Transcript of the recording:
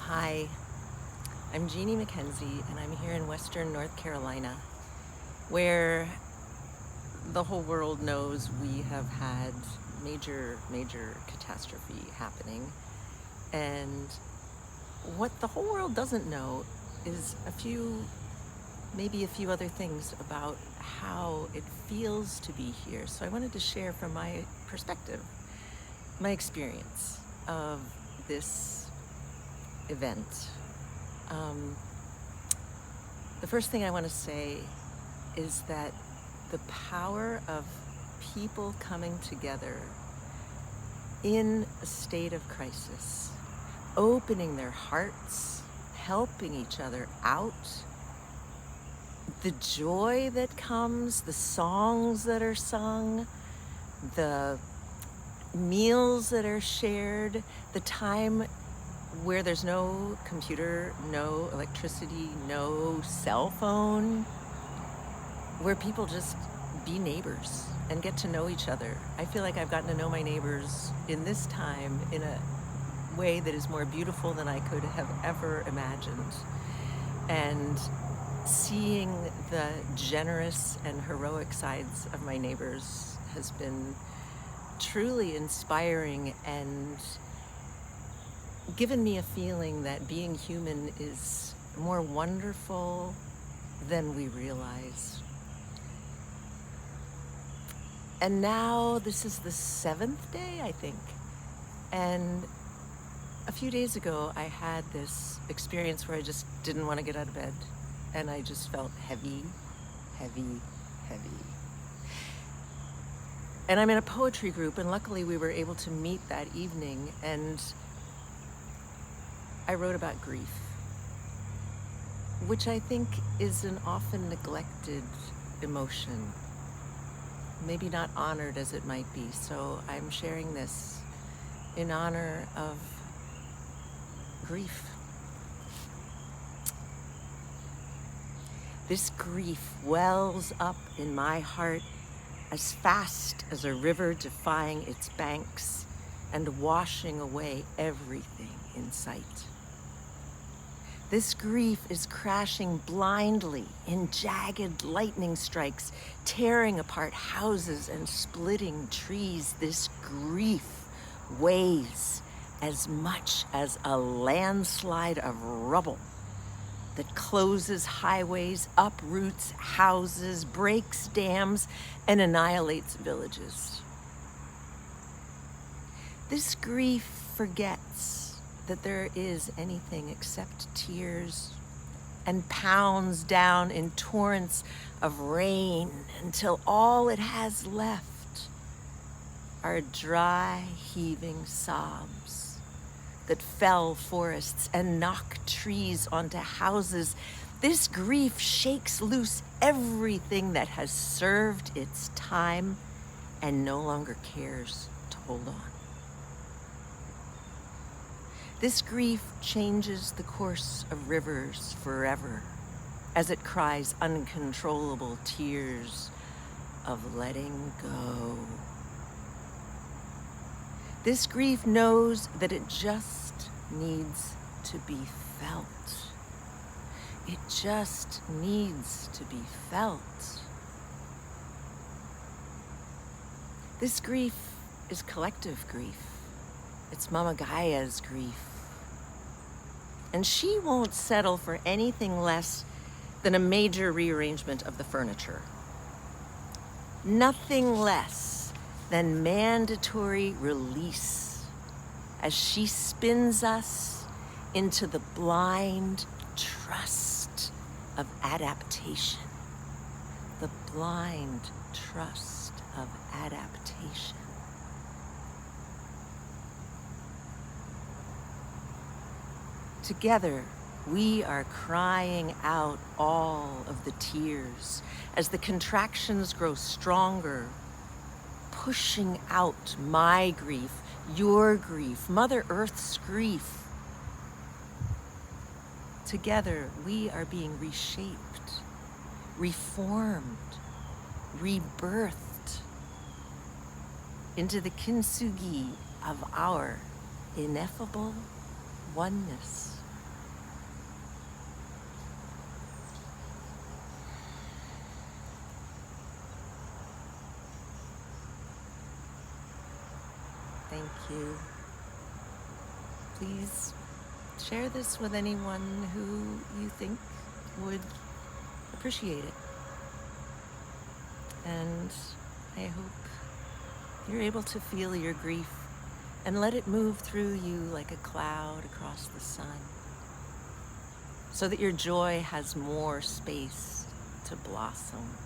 Hi, I'm Jeannie McKenzie, and I'm here in Western North Carolina, where the whole world knows we have had major catastrophe happening. And what the whole world doesn't know is maybe a few other things about how it feels to be here. So I wanted to share from my perspective, my experience of this event. The first thing I want to say is that the power of people coming together in a state of crisis, opening their hearts, helping each other out, the joy that comes, the songs that are sung, the meals that are shared, the time where there's no computer, no electricity, no cell phone, where people just be neighbors and get to know each other. I feel like I've gotten to know my neighbors in this time in a way that is more beautiful than I could have ever imagined. And seeing the generous and heroic sides of my neighbors has been truly inspiring and given me a feeling that being human is more wonderful than we realize. And now this is the 7th day, I think. And a few days ago, I had this experience where I just didn't want to get out of bed. And I just felt heavy. And I'm in a poetry group, and luckily we were able to meet that evening. And I wrote about grief, which I think is an often neglected emotion, maybe not honored as it might be. So I'm sharing this in honor of grief. This grief wells up in my heart as fast as a river defying its banks and washing away everything in sight. This grief is crashing blindly in jagged lightning strikes, tearing apart houses and splitting trees. This grief weighs as much as a landslide of rubble that closes highways, uproots houses, breaks dams, and annihilates villages. This grief forgets that there is anything except tears and pounds down in torrents of rain until all it has left are dry, heaving sobs that fell forests and knock trees onto houses. This grief shakes loose everything that has served its time and no longer cares to hold on. This grief changes the course of rivers forever as it cries uncontrollable tears of letting go. This grief knows that it just needs to be felt. It just needs to be felt. This grief is collective grief. It's Mama Gaia's grief. And she won't settle for anything less than a major rearrangement of the furniture. Nothing less than mandatory release as she spins us into the blind trust of adaptation. The blind trust of adaptation. Together, we are crying out all of the tears as the contractions grow stronger, pushing out my grief, your grief, Mother Earth's grief. Together, we are being reshaped, reformed, rebirthed into the kintsugi of our ineffable oneness. Thank you. Please share this with anyone who you think would appreciate it. And I hope you're able to feel your grief and let it move through you like a cloud across the sun, so that your joy has more space to blossom.